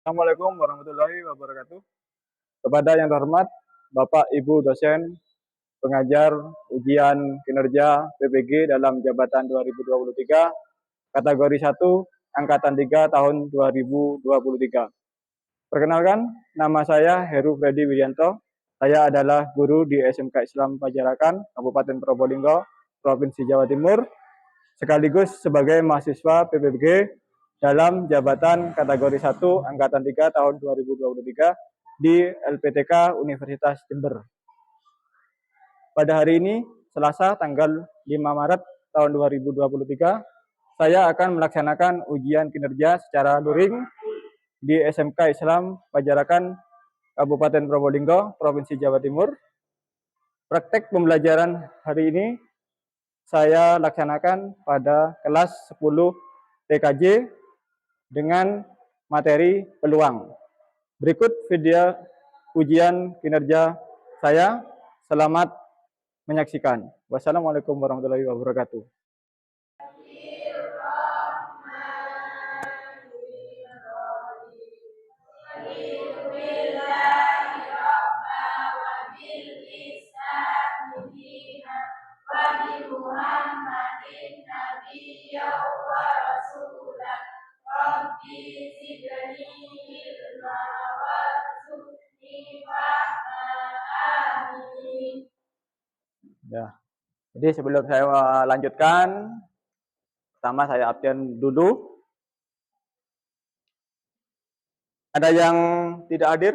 Assalamualaikum warahmatullahi wabarakatuh. Kepada yang terhormat Bapak Ibu dosen, pengajar ujian kinerja PPG dalam jabatan 2023, kategori 1, angkatan 3 tahun 2023. Perkenalkan, nama saya Heru Freddy Widianto. Saya adalah guru di SMK Islam Pajarakan, Kabupaten Probolinggo, Provinsi Jawa Timur, sekaligus sebagai mahasiswa PPG dalam jabatan kategori 1 angkatan 3 tahun 2023 di LPTK Universitas Jember. Pada hari ini, Selasa tanggal 5 Maret tahun 2023, saya akan melaksanakan ujian kinerja secara luring di SMK Islam Pajarakan Kabupaten Probolinggo, Provinsi Jawa Timur. Praktek pembelajaran hari ini saya laksanakan pada kelas 10 TKJ dengan materi peluang. Berikut video ujian kinerja saya. Selamat menyaksikan. Wassalamualaikum warahmatullahi wabarakatuh. Ya. Jadi sebelum saya lanjutkan, pertama saya absen dulu. Ada yang tidak hadir?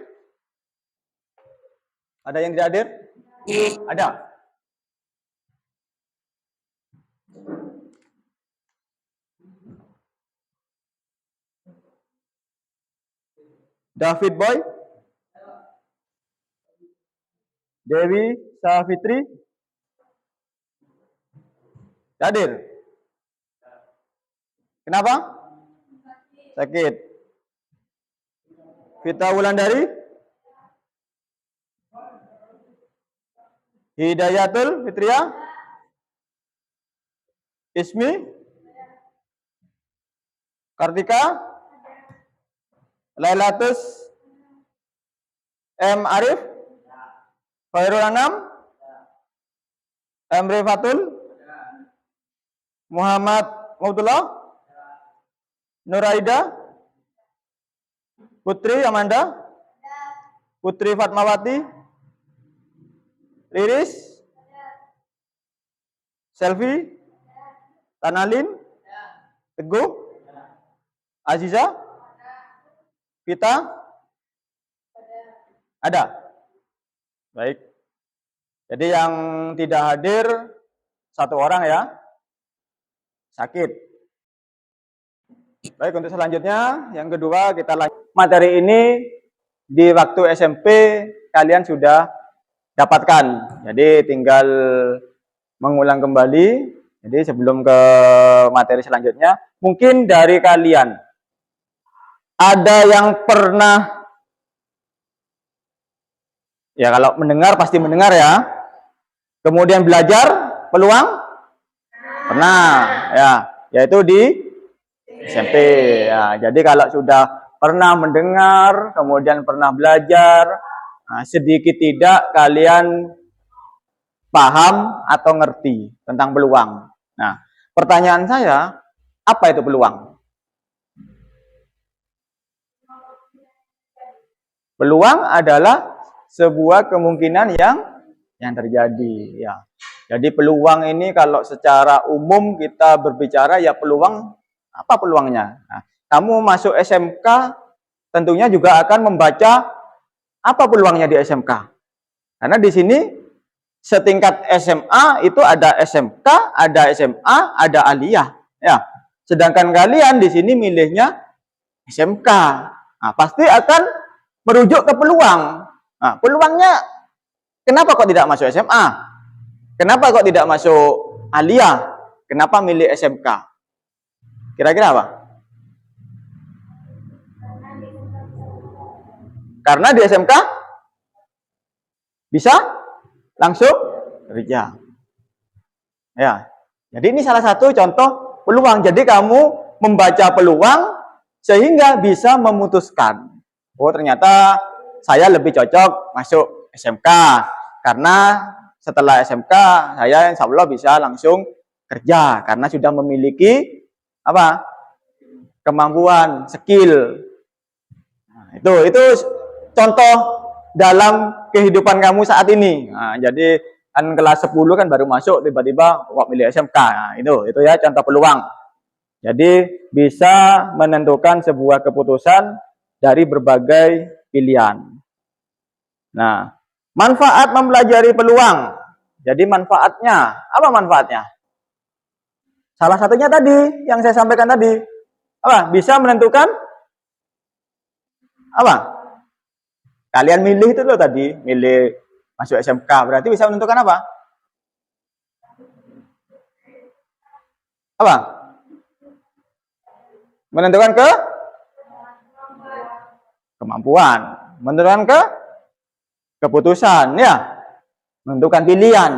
Ada yang tidak hadir? Ada. David Boy, Dewi Safitri, hadir. Kenapa? Sakit. Vita Wulandari, Hidayatul Fitria, Ismi, Kartika, Lailatus M. Arif, Khairul Anam, Emre Fatul, Muhammad Mautullah, Nuraida, Putri Amanda, Putri Fatmawati, Liris, Selvi, Tanalin, Teguh, Aziza, Vita, ada. Baik. Jadi yang tidak hadir satu orang ya, sakit. Baik, untuk selanjutnya, yang kedua kita lanjut. Materi ini di waktu SMP kalian sudah dapatkan. Jadi tinggal mengulang kembali. Jadi sebelum ke materi selanjutnya, mungkin dari kalian ada yang pernah, ya kalau mendengar pasti mendengar ya. Kemudian belajar peluang? Pernah, ya, yaitu di SMP. Ya, jadi kalau sudah pernah mendengar, kemudian pernah belajar, nah, sedikit tidak kalian paham atau ngerti tentang peluang. Nah, pertanyaan saya, apa itu peluang? Peluang adalah sebuah kemungkinan yang terjadi. Ya. Jadi peluang ini kalau secara umum kita berbicara ya peluang, apa peluangnya? Nah, kamu masuk SMK tentunya juga akan membaca apa peluangnya di SMK. Karena di sini setingkat SMA itu ada SMK, ada SMA, ada aliyah. Ya. Sedangkan kalian di sini milihnya SMK. Nah, pasti akan merujuk ke peluang. Nah, peluangnya kenapa kok tidak masuk SMA? Kenapa kok tidak masuk aliyah? Kenapa milih SMK? Kira-kira apa? Karena di SMK bisa langsung kerja. Ya. Jadi ini salah satu contoh peluang. Jadi kamu membaca peluang sehingga bisa memutuskan. oh ternyata saya lebih cocok masuk SMK karena setelah SMK saya insya Allah bisa langsung kerja karena sudah memiliki apa kemampuan, skill. Nah, itu contoh dalam kehidupan kamu saat ini. Nah, jadi kan kelas 10 kan baru masuk tiba-tiba kok milih SMK. Nah, itu ya contoh peluang. Jadi bisa menentukan sebuah keputusan dari berbagai pilihan. Nah, manfaat mempelajari peluang. Jadi manfaatnya, apa manfaatnya? Salah satunya tadi yang saya sampaikan tadi. Apa? Bisa menentukan apa? Kalian milih itu loh tadi, milih masuk SMK. Berarti bisa menentukan apa? Apa? Menentukan kemampuan. Menentukan keputusan, ya. Menentukan pilihan.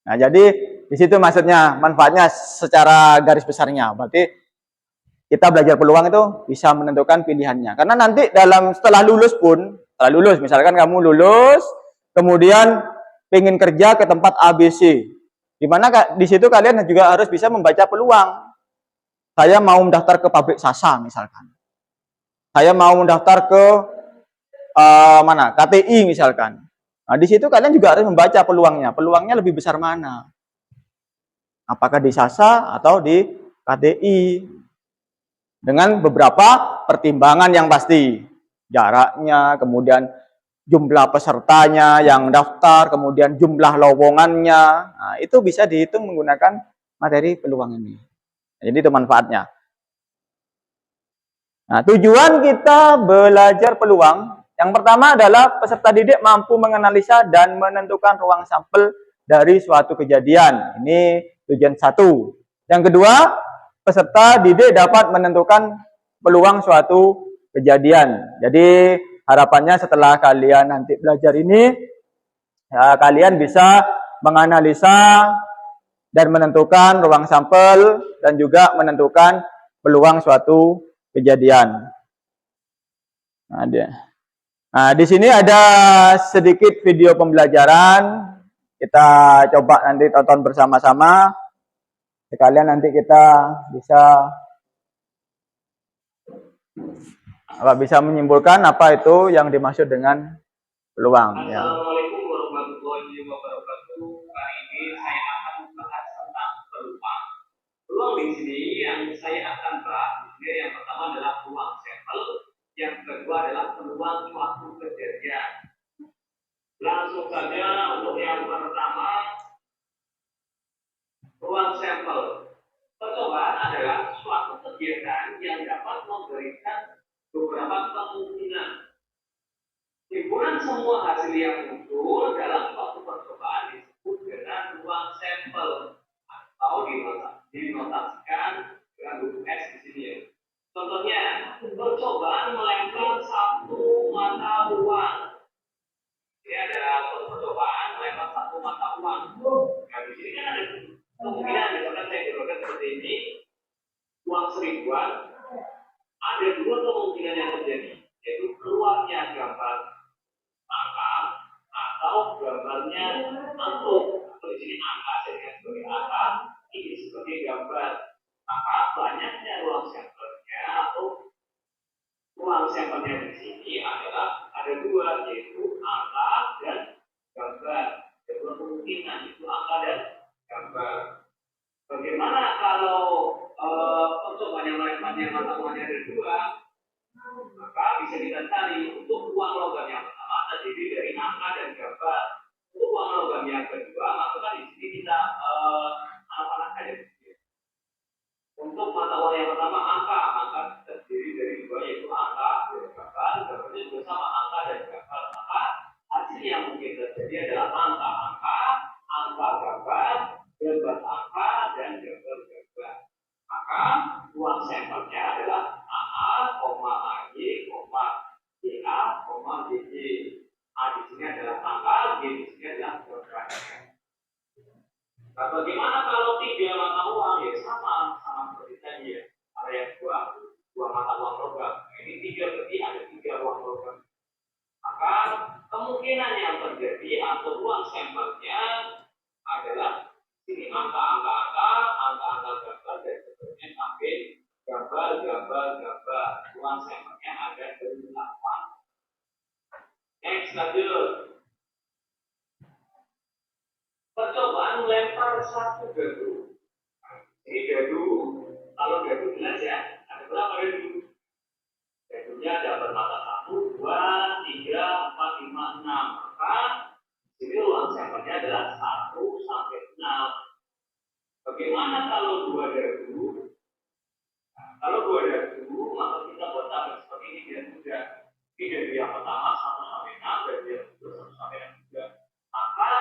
Nah, jadi di situ maksudnya manfaatnya secara garis besarnya. Berarti kita belajar peluang itu bisa menentukan pilihannya. Karena nanti setelah lulus pun, setelah lulus misalkan kamu lulus, kemudian pengen kerja ke tempat ABC. Di mana di situ kalian juga harus bisa membaca peluang. Saya mau mendaftar ke pabrik Sasa misalkan. Saya mau mendaftar ke mana? KTI misalkan. Nah, di situ kalian juga harus membaca peluangnya. Peluangnya lebih besar mana? Apakah di Sasa atau di KTI? Dengan beberapa pertimbangan yang pasti. Jaraknya, kemudian jumlah pesertanya yang daftar, kemudian jumlah lowongannya. Nah, itu bisa dihitung menggunakan materi peluang ini. Jadi itu manfaatnya. Nah, tujuan kita belajar peluang yang pertama adalah peserta didik mampu menganalisa dan menentukan ruang sampel dari suatu kejadian. Ini tujuan 1. Yang kedua, peserta didik dapat menentukan peluang suatu kejadian. Jadi harapannya setelah kalian nanti belajar ini, ya, kalian bisa menganalisa dan menentukan ruang sampel dan juga menentukan peluang suatu kejadian. Nah, di sini ada sedikit video pembelajaran. Kita coba nanti tonton bersama-sama. Sekalian nanti kita bisa menyimpulkan apa itu yang dimaksud dengan peluang. Ya. Assalamualaikum warahmatullahi wabarakatuh. Kali ini saya akan membahas tentang peluang. Peluang di sini yang saya akan bahas yang pertama adalah peluang sampel, yang kedua adalah peluang suatu kejadian. Langsung saja untuk yang pertama, peluang sampel. Percobaan adalah suatu kegiatan yang dapat memberikan beberapa kemungkinan. Timbulan semua hasil yang muncul dalam suatu percobaan disebut dengan ruang sampel atau dinotasikan dengan huruf S di sini ya. Contohnya, percobaan melempar satu mata uang. Ini ada percobaan melempar satu mata uang. Nah, di sini kan ada kemungkinan misalkan saya gunakan seperti ini, uang seribuan. Ada dua kemungkinan yang terjadi, yaitu keluarnya gambar angka atau gambarnya angklung. Atau di sini angka saya lihat sebagai angka, ini sebagai gambar. Maka banyaknya ruang sampelnya atau ruang sampelnya di sini adalah ada dua, yaitu angka dan gambar. Ada dua kemungkinan, yaitu angka dan gambar. Bagaimana kalau percobaan yang meletaknya mata uangnya ada dua? Maka bisa kita cari untuk uang logam yang pertama terdiri dari angka dan gambar. Untuk uang logam yang kedua, maka di sini kita anak-anak ada. Untuk mata uang yang pertama angka terdiri dari dua, yaitu angka dan gambar. Gambarnya juga sama, angka dan gambar. Maka hasil yang mungkin terjadi adalah angka gambar, gambar angka dan gambar gambar. Maka uang sampelnya adalah AA, AY, DA, DJ. A di sini adalah angka, B di sini adalah gambar. Nah, bagaimana kalau tiga mata uang? Ya sama seperti tadi ya. Ada yang dua mata uang logam. Ini tiga, berarti ada tiga uang logam. Jadi ruang sampelnya adalah ini angka-angka gambar dan seterusnya sampai gambar. Ruang sampelnya ada 8. Next, lanjut. Percobaan melempar satu gadu. Ini gadu, kalau gadu jelas ya, ada berapa gadu? Gadunya ada bermata 1, 2, 3, 4, 5, 6. Maka ini ruang sampelnya adalah 1 sampai 6. Bagaimana kalau 2 gadu? Nah, kalau 2 gadu, maka kita buat tabel seperti ini biar mudah. Ini gadu yang pertama 1 sampai 6, dan yang kedua 1 sampai 3. Maka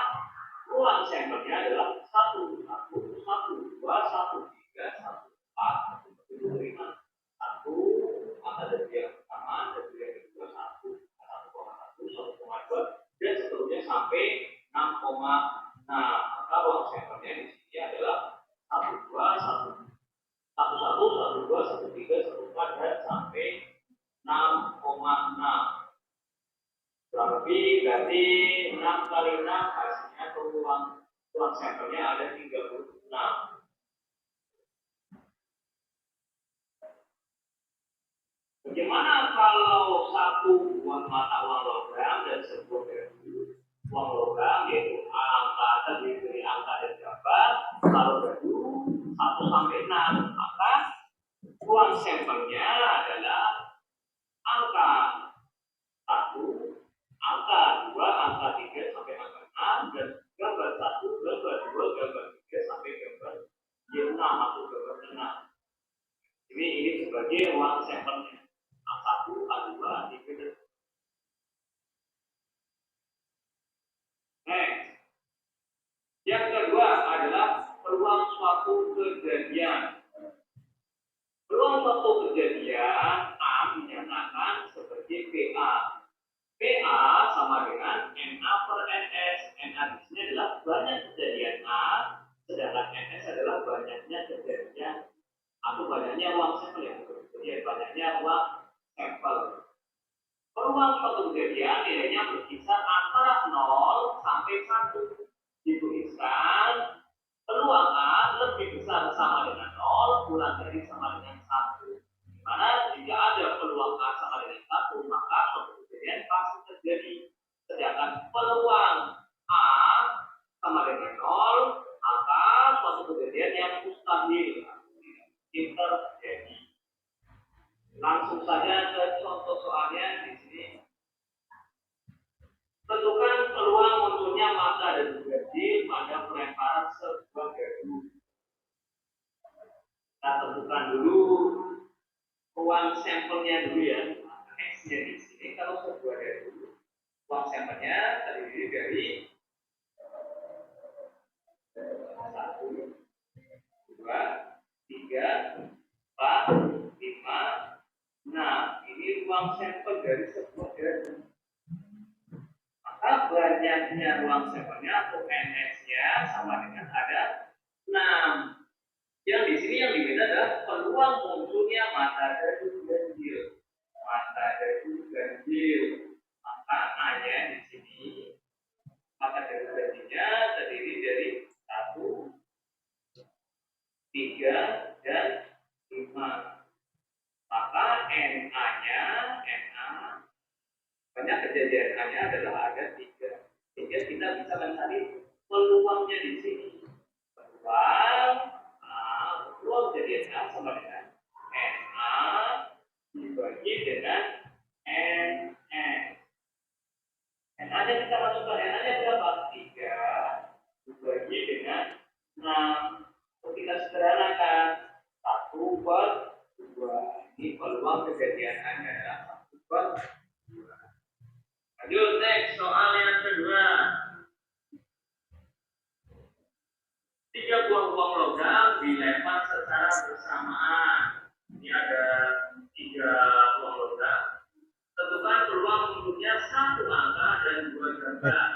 ruang sampelnya adalah 1, 1, 1, 2, 1, 3, 1, 4, 1, 5. 1, maka dari yang pertama, dari yang kedua 1, 1,1, 1,2, dan seterusnya sampai 6,6. Maka ruang sampelnya di sini adalah 1, 2, 1, 1, 1, 1, 2, 1, 3, 1, 4, dan sampai 6,6. Berarti 6 kali 6 hasilnya ruang sampelnya ada 36. Bagaimana kalau satu buah mata uang logam dan sebuah gadu uang logam, yaitu angka terdiri dari angka dan gambar. Kalau gadu 1 sampai 6, maka uang sampelnya adalah angka 1, angka 2, angka 3 sampai angka 6, dan gambar 1, gambar 2, gambar 3 sampai gambar 6 atau gambar 6. Ini sebagai ruang sampelnya. A1, A2, A3, dan next. Yang kedua adalah peluang suatu kejadian. Peluang suatu kejadian A dinyatakan sebagai PA. PA sama dengan NA per NS. NA di sini adalah banyak kejadian A, sedangkan NS adalah banyaknya kejadian atau banyaknya ruang sampel yang berbeda. Banyaknya ruang sampel. Peluang suatu kejadian nilainya berkisar antara 0 sampai 1. Dituliskan peluang A lebih besar sama dengan 0 kurang dari sama dengan 1. Dimana jika ada peluang A sama dengan 1, maka suatu kejadian pasti terjadi. Sedangkan peluang A sama dengan 0, maka suatu kejadian yang mustahil terjadi. Langsung saja ke contoh soalnya di sini. Tentukan peluang munculnya mata dan gadu pada pelemparan sebuah gadu. Kita tentukan dulu ruang sampelnya dulu ya. X-nya di sini kalau sebuah gadu, ruang sampelnya terdiri dari 1, 2, 3, 4, 5. Nah, ini ruang sampel dari sebuah gadu. Maka banyaknya ruang sampelnya atau NS-nya sama dengan ada 6. Yang di sini yang dibeda adalah peluang munculnya mata gadu ganjil. Mata gadu ganjil. Maka A-nya di sini mata gadu ganjilnya terdiri dari 1, 3, dan 5. Maka NA-nya, banyak kejadian A-nya adalah ada 3. Sehingga kita bisa mencari peluangnya di sini. Peluang kejadian A sama dengan NA dibagi dengan NS. NA-nya kita masukkan, NA-nya berapa? 3 dibagi dengan 6. Kita sederhanakan 1 per 2. Ini peluang kejadian A-nya adalah 1 per 2. Lanjut, next, soal yang kedua. 3 buah uang logam dilempar secara bersamaan. Ini ada 3 uang logam. Tentukan peluang munculnya 1 angka dan 2 gambar.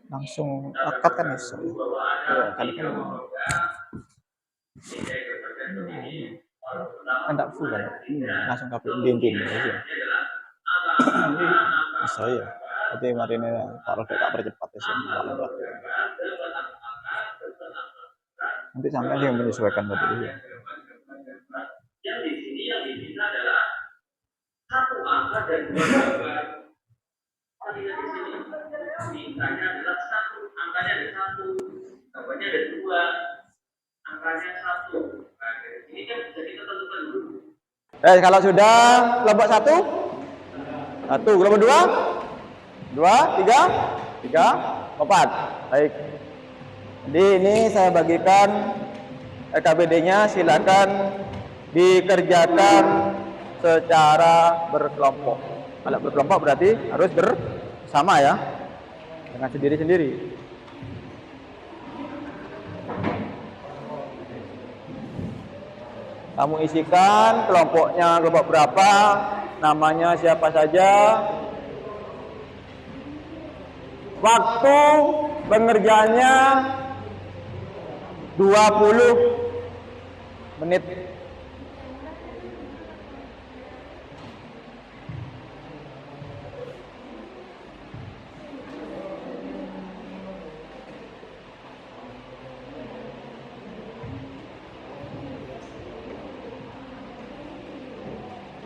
Langsung akad kan ya? Ya, kali kan enggak full kan? Langsung KPU dinding ya. Bisa ya. Jadi mari ini taruh tak percepat ya sih. Nanti sampai yang menyesuaikan tadi. Yang di sini yang diminta adalah satu angka dan dua gambar. Tadi di sini mintanya adalah satu, angkanya ada satu, gambarnya ada dua, angkanya satu. Nah, ini kan bisa kita tentukan dulu. Kalau sudah kelompok 1, 1, kelompok 2, 2, 3, 3, 4. Baik. Jadi ini saya bagikan RKBD-nya, silakan dikerjakan secara berkelompok. Kalau berkelompok berarti harus bersama ya, dengan sendiri-sendiri. Kamu isikan kelompoknya kelompok berapa, namanya siapa saja. Waktu pengerjaannya 20 menit.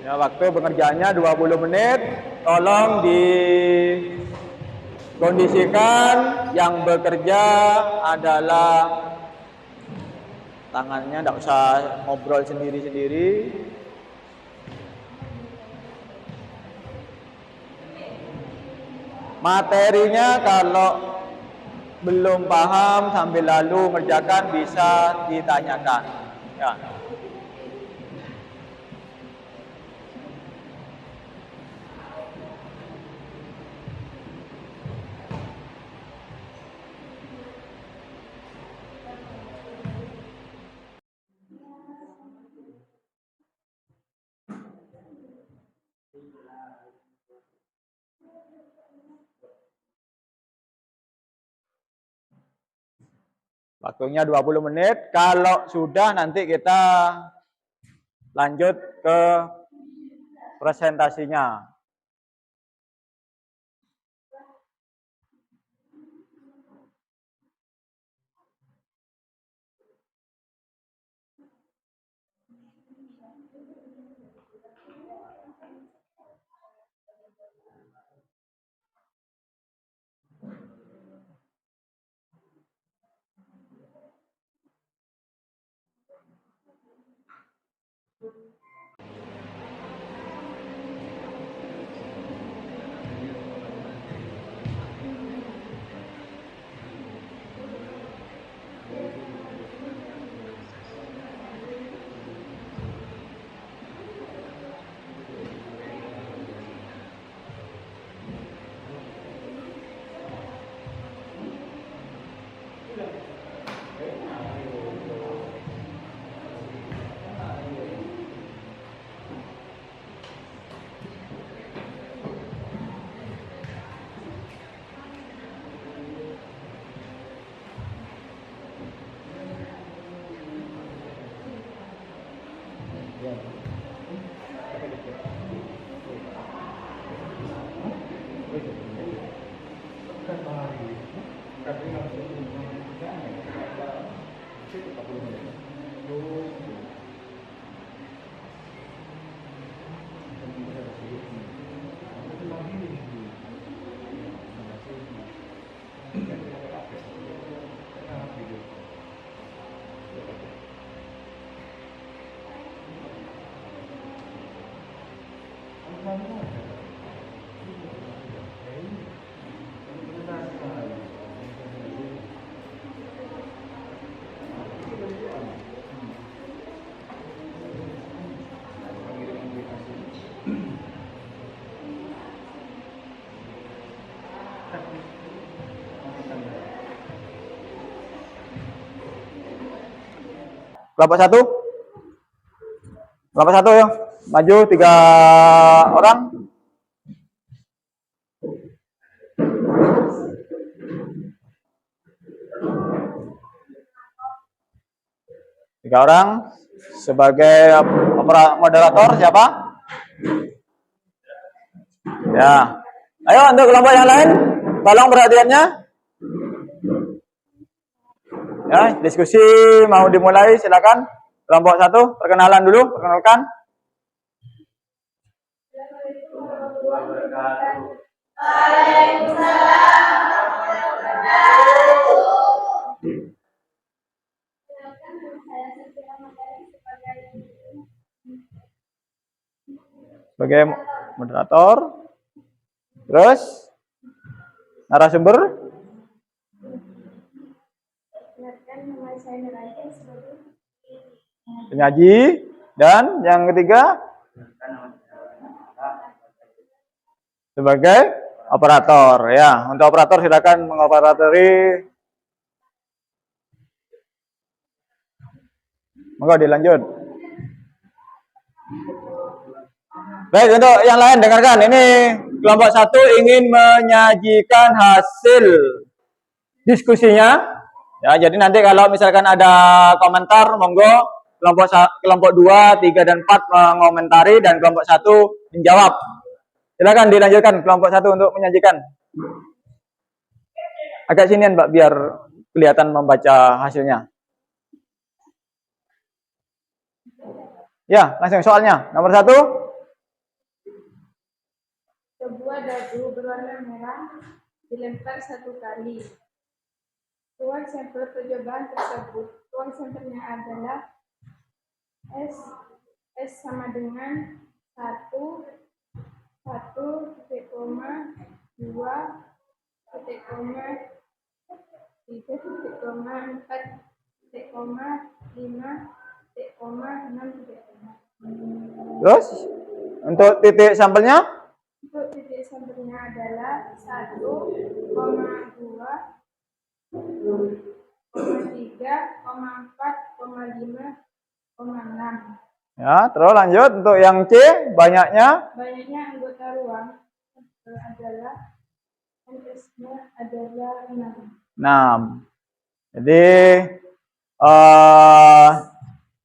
Ya, waktu pengerjaannya 20 menit. Tolong dikondisikan yang bekerja adalah tangannya, tidak usah ngobrol sendiri-sendiri. Materinya kalau belum paham sambil lalu mengerjakan bisa ditanyakan. Ya. Waktunya 20 menit. Kalau sudah nanti kita lanjut ke presentasinya. Kelompok 1. Kelompok 1 ya. Maju 3 orang. Tiga orang. Sebagai moderator siapa? Ya. Ayo untuk kelompok yang lain, tolong perhatiannya. Ya, diskusi mau dimulai, silakan. Kelompok 1, perkenalan dulu, perkenalkan. Sebagai moderator, terus narasumber, penyaji, dan yang ketiga sebagai operator. Ya, untuk operator silakan mengoperatori. Monggo dilanjut. Baik, untuk yang lain dengarkan. Ini kelompok 1 ingin menyajikan hasil diskusinya. Ya, jadi nanti kalau misalkan ada komentar, monggo kelompok 2, 3 dan 4 mengomentari dan kelompok 1 menjawab. Silakan dilanjutkan kelompok 1 untuk menyajikan. Agak sinian, Mbak, biar kelihatan membaca hasilnya. Ya, langsung soalnya. Nomor 1. Sebuah dagu berwarna merah dilempar 1 kali. Ruang sampel percobaan tersebut, ruang sampelnya adalah S sama dengan 1, 1, 2, 3, 4, 5, 6, Terus untuk titik sampelnya? Untuk titik sampelnya adalah 1,2, 3, 4, 5, 6. Ya, terus lanjut untuk yang C, banyaknya Anggota ruang adalah NS-nya adalah 6. Jadi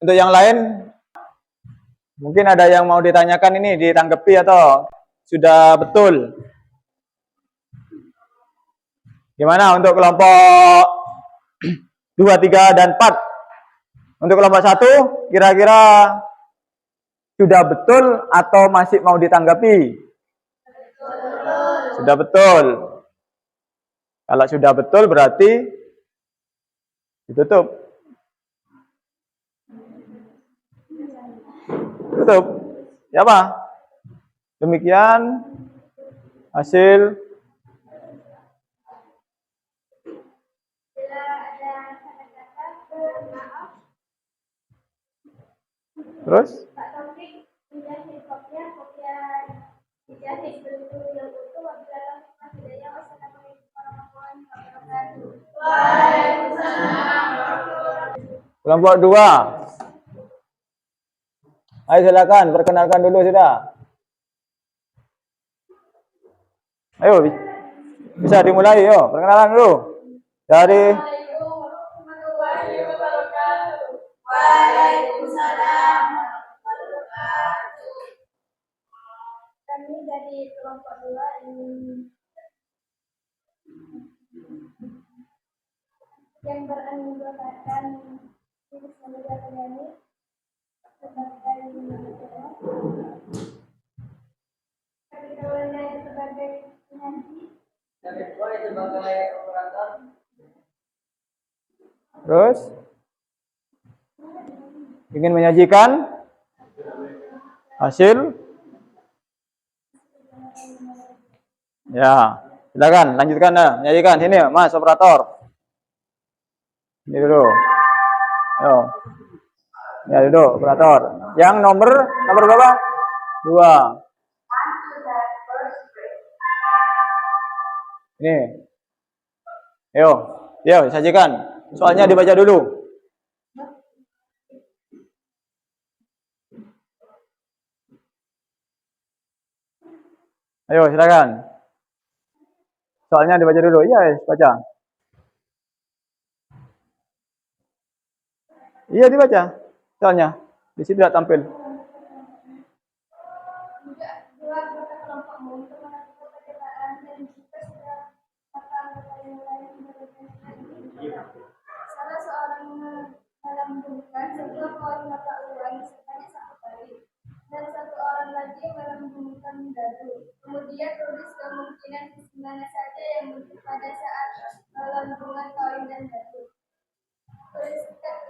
untuk yang lain mungkin ada yang mau ditanyakan, ini ditanggapi atau sudah betul? Gimana untuk kelompok 2, 3 dan 4? Untuk kelompok 1 kira-kira sudah betul atau masih mau ditanggapi? Sudah betul. Kalau sudah betul berarti ditutup. Tutup. Ya, Pak. Demikian hasil. Terus? Pak Taufik menjahit kopiah dijahit bentuk yang utuh apabila masih daya. Wassalamualaikum warahmatullahi wabarakatuh. Waalaikumsalam. Kelompok 2. Ayo silakan, perkenalkan dulu sudah. Ayo, bisa dimulai, yo. Perkenalan dulu. Dari Waalaikumsalam. Kami dari kelompok 2 yang beranggotakan diri sebagai penyanyi, sebagai sebagai penyanyi, sebagai operator. terus ingin menyajikan hasil. Ya, silakan lanjutkan, menyajikan. Sini, Mas operator. Ini dulu. Yo. Ya, dulu operator. Yang nomor berapa? 2. Ini. Yo, sajikan. Soalnya dibaca dulu. Ayo, silakan. Soalnya dibaca dulu. Iya, baca. Iya, dibaca. Soalnya di situ tidak tampil. dua anggota kelompokmu untuk melakukan percobaan melambungkan dadu. Kemudian tulis kemungkinan di mana saja yang muncul pada saat melambungkan koin dan dadu.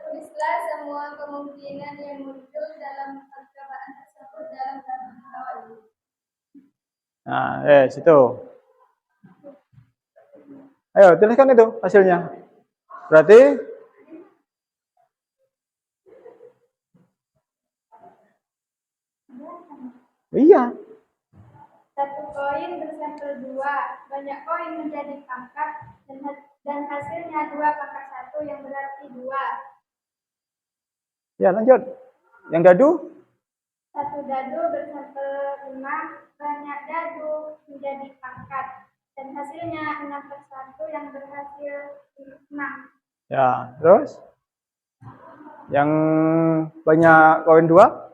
Tulislah semua kemungkinan yang muncul dalam percobaan tersebut dalam tabel bawah ini. Nah, situ. Ayo, tuliskan itu hasilnya. Berarti iya. Satu koin bersampel 2, banyak koin menjadi pangkat dan hasilnya 2 pangkat 1 yang berarti 2. Ya, lanjut. Yang dadu? Satu dadu bersampel 5, banyak dadu menjadi pangkat dan hasilnya 6/1 yang berhasil 6. Ya, terus? Yang banyak koin 2?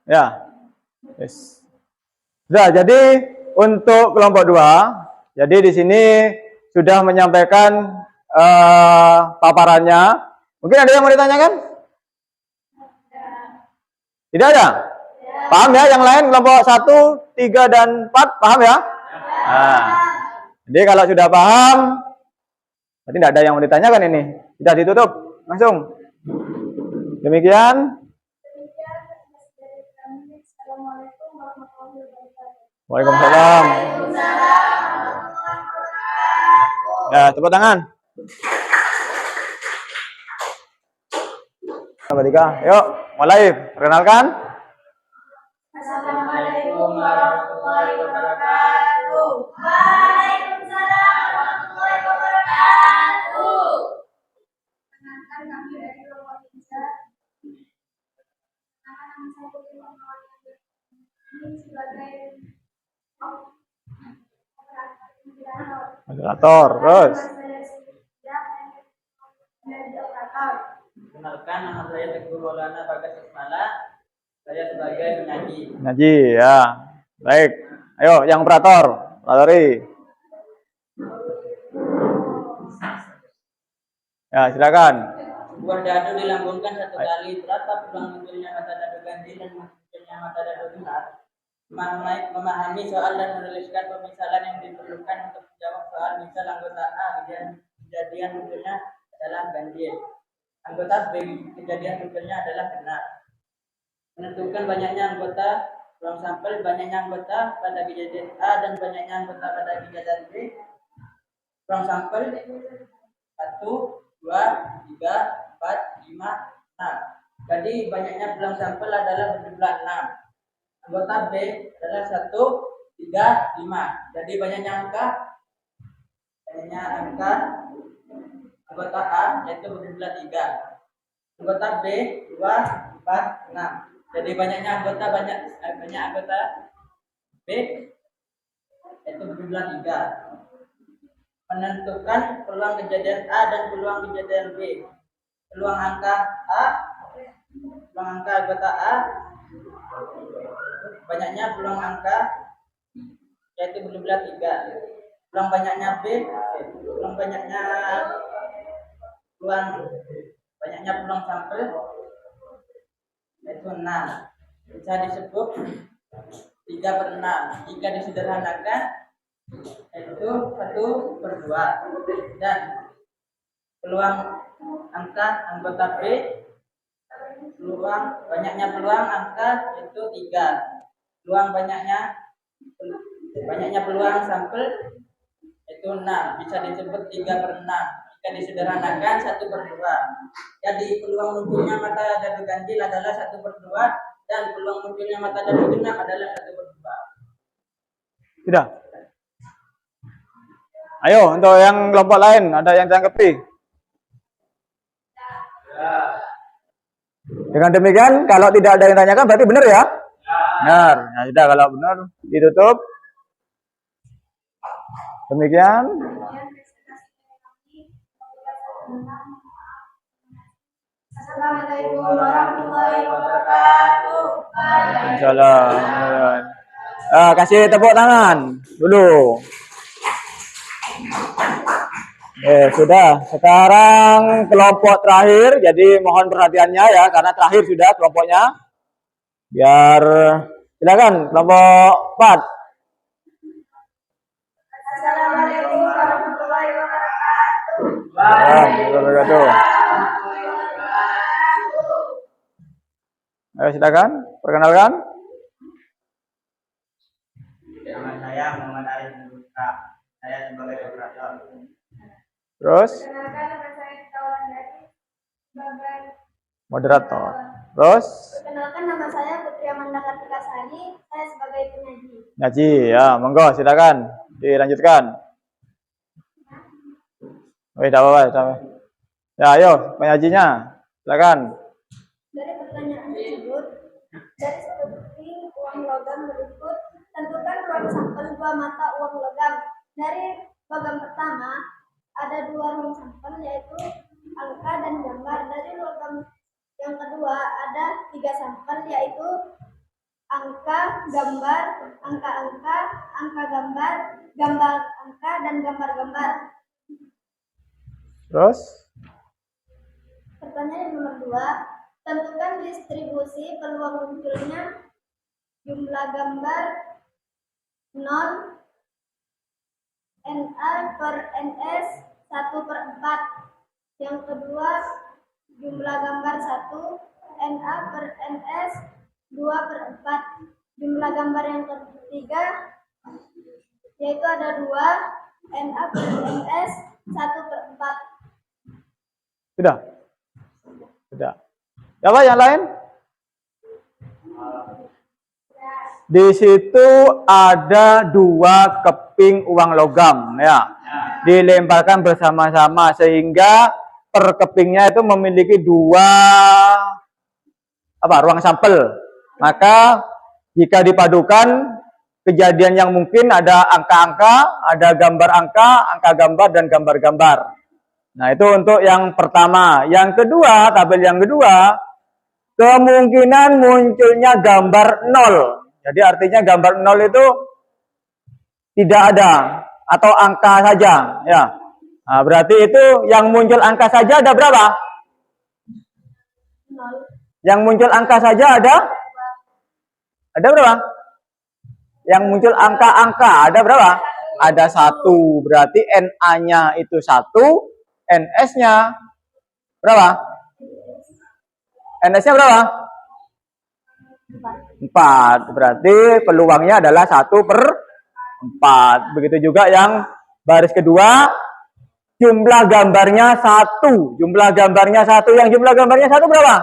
Ya. Yes. Sudah, jadi untuk kelompok 2, jadi di sini sudah menyampaikan paparannya. Mungkin ada yang mau ditanyakan? Tidak ada? Paham ya yang lain kelompok 1, 3, dan 4? Paham ya? Nah, jadi kalau sudah paham, berarti tidak ada yang mau ditanyakan ini. Sudah ditutup, langsung. Demikian. Assalamualaikum warahmatullahi wabarakatuh. Waalaikumsalam. Ya, tepuk tangan. Nomor 3, yuk mulai. Perkenalkan. Assalamualaikum warahmatullahi wabarakatuh. Waalaikumsalam warahmatullahi wabarakatuh. Perkenalkan kami dari kelompok 3. Nama saya Putri Muhammad ini sebagai Moderator, terus. Kenalkan, nama saya Teguh Maulana Bagas Ismala. Saya sebagai penyaji. Ngaji, ya. Baik. Ayo, yang operator. Operatori. Ya, silakan. Sebuah dadu dilambungkan 1 kali. Berapa peluang munculnya mata dadu ganjil dan munculnya mata dadu genap? Memahami soal dan menuliskan pemisalan yang diperlukan untuk menjawab soal. Misal anggota A, kejadian munculnya adalah ganjil. Anggota B, kejadian munculnya adalah genap. Menentukan banyaknya anggota, peluang sampel, banyaknya anggota pada kejadian A dan banyaknya anggota pada kejadian B. Peluang sampel 1, 2, 3, 4, 5, 6. Jadi banyaknya peluang sampel adalah berjumlah 6. Anggota B adalah 1, 3, 5. Jadi banyaknya angka anggota A yaitu berjumlah 3. Anggota B 2, 4, 6. Jadi banyaknya anggota B yaitu berjumlah 3. Menentukan peluang kejadian A dan peluang kejadian B. Peluang angka anggota A, banyaknya peluang angka yaitu berjumlah 3. Peluang banyaknya B, banyaknya peluang sampel yaitu 6. Bisa disebut 3/6. Jika disederhanakan yaitu 1/2. Dan peluang angka anggota B, banyaknya peluang angka itu 3. Banyaknya peluang sampel itu 6. Bisa disebut 3/6. Jika disederhanakan 1/2. Jadi peluang munculnya mata dadu ganjil adalah 1/2 dan peluang munculnya mata dadu genap adalah 1/2. Sudah. Ayo, untuk yang kelompok lain, ada yang tanggapi? Dengan demikian, kalau tidak ada yang tanyakan, berarti benar ya? Benar. Nah, sudah, kalau benar, ditutup. Demikian. Assalamualaikum warahmatullahi wabarakatuh. Waalaikumsalam. Kasih tepuk tangan dulu. Sudah. Sekarang kelompok terakhir, jadi mohon perhatiannya ya, karena terakhir sudah kelompoknya. Biar silakan kelompok 4. Assalamualaikum warahmatullahi wabarakatuh. Wabarakatuh. Ayo silakan, perkenalkan. Nama saya Muhammad Arif Nuruka. Saya sebagai operator. Terus Perkenalkan, nama saya Tawalan Dari sebagai moderator. Terus Perkenalkan, nama saya Putri Amanda Kartika Sari. Saya sebagai penyaji. Nyaji, ya, monggo silakan dilanjutkan. Tidak apa-apa, tidak apa-apa. Ya, ayo penyajinya, silakan. Dari pertanyaan tersebut, dari seperti uang logam berikut, tentukan ruang sampel 2 mata uang logam. Dari logam pertama, ada 2 ruang sampel, yaitu angka dan gambar. Dari logam yang kedua, ada 3 sampel, yaitu angka, gambar, angka-angka, angka gambar, gambar angka, dan gambar-gambar. Terus Pertanyaan nomor 2, tentukan distribusi peluang munculnya jumlah gambar 0 NA per NS 1/4. Yang kedua, jumlah gambar 1 NA per NS 2/4. Jumlah gambar yang ketiga yaitu ada 2 NA per NS 1/4. sudah. Sudah. Apa yang lain? Di situ ada 2 keping uang logam, ya. Dilemparkan bersama-sama sehingga per kepingnya itu memiliki 2 ruang sampel. Maka jika dipadukan kejadian yang mungkin ada angka-angka, ada gambar angka, angka gambar, dan gambar-gambar. Nah, itu untuk yang pertama. Yang kedua, tabel yang kedua, kemungkinan munculnya gambar 0. Jadi artinya gambar 0 itu tidak ada atau angka saja, ya. Nah, berarti itu yang muncul angka saja ada berapa? 0. Yang muncul angka saja ada? Ada berapa? Yang muncul angka-angka ada berapa? Ada 1. Berarti NA-nya itu 1. NS-nya berapa? NS-nya berapa? 4. Berarti peluangnya adalah 1/4. Begitu juga yang baris kedua, jumlah gambarnya 1. Jumlah gambarnya 1. Yang jumlah gambarnya 1 berapa?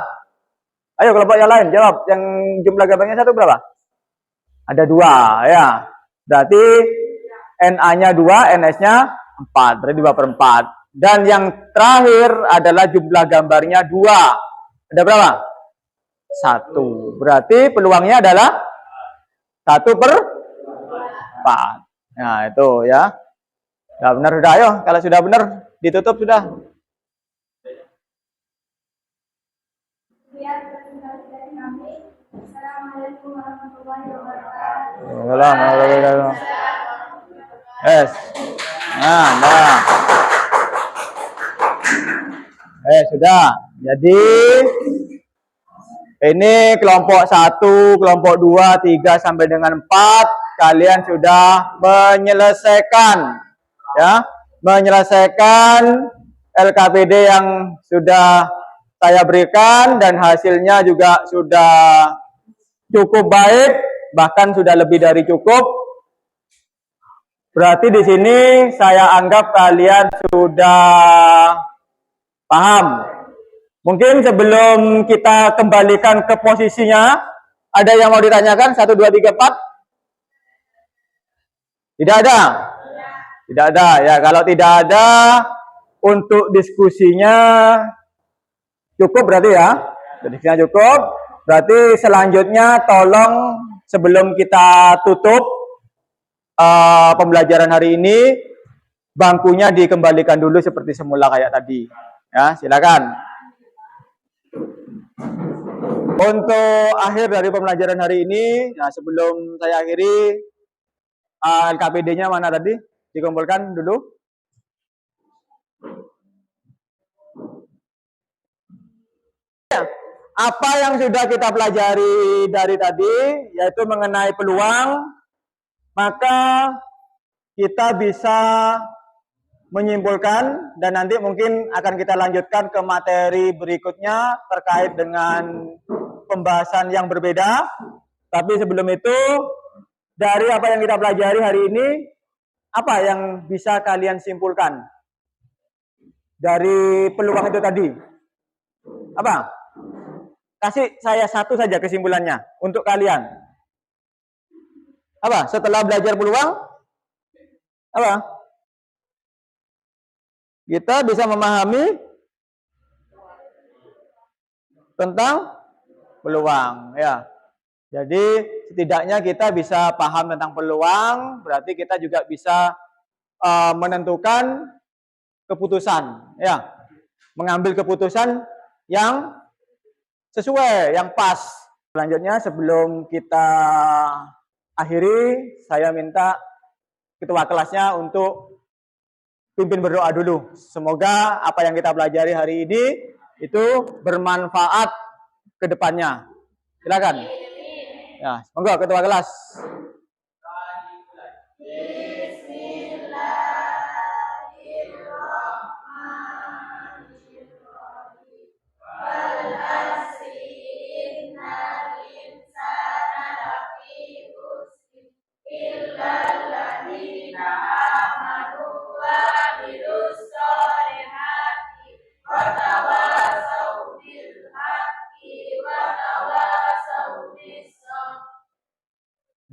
Ayo kelompok yang lain jawab. Yang jumlah gambarnya 1 berapa? Ada 2, ya. Berarti NA-nya 2, NS-nya 4. Berarti 2/4. Dan yang terakhir adalah jumlah gambarnya 2. Ada berapa? 1. Berarti peluangnya adalah 1/4. Nah, itu ya. Sudah benar sudah, ayo. Kalau sudah benar, ditutup sudah. Biar presentasi dari kami. Assalamualaikum warahmatullahi wabarakatuh. Waalaikumsalam. Yes. Nah. Sudah. Jadi ini kelompok 1, kelompok 2, 3 sampai dengan 4 kalian sudah menyelesaikan, ya, menyelesaikan LKPD yang sudah saya berikan dan hasilnya juga sudah cukup baik, bahkan sudah lebih dari cukup. Berarti di sini saya anggap kalian sudah paham. Mungkin sebelum kita kembalikan ke posisinya, ada yang mau ditanyakan? 1, 2, 3, 4? Tidak ada? Tidak ada. Ya, kalau tidak ada, untuk diskusinya cukup berarti ya. Diskusinya cukup. Berarti selanjutnya tolong sebelum kita tutup pembelajaran hari ini, bangkunya dikembalikan dulu seperti semula kayak tadi. Ya, silakan. Untuk akhir dari pembelajaran hari ini, nah sebelum saya akhiri, LKPD-nya mana tadi? Dikumpulkan dulu. apa yang sudah kita pelajari dari tadi, yaitu mengenai peluang, maka kita bisa menyimpulkan dan nanti mungkin akan kita lanjutkan ke materi berikutnya terkait dengan pembahasan yang berbeda. Tapi sebelum itu, dari apa yang kita pelajari hari ini, apa yang bisa kalian simpulkan dari peluang itu tadi? Apa? Kasih saya satu saja kesimpulannya untuk kalian. Apa? Setelah belajar peluang, apa? Kita bisa memahami tentang peluang, ya. Jadi setidaknya kita bisa paham tentang peluang, berarti kita juga bisa menentukan keputusan, ya, mengambil keputusan yang sesuai, yang pas. Selanjutnya sebelum kita akhiri, saya minta ketua kelasnya untuk pimpin berdoa dulu. Semoga apa yang kita pelajari hari ini itu bermanfaat ke depannya. Silakan. Ya, monggo ketua kelas.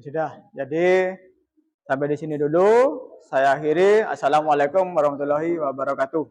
Sudah, jadi sampai di sini dulu. Saya akhiri. Assalamualaikum warahmatullahi wabarakatuh.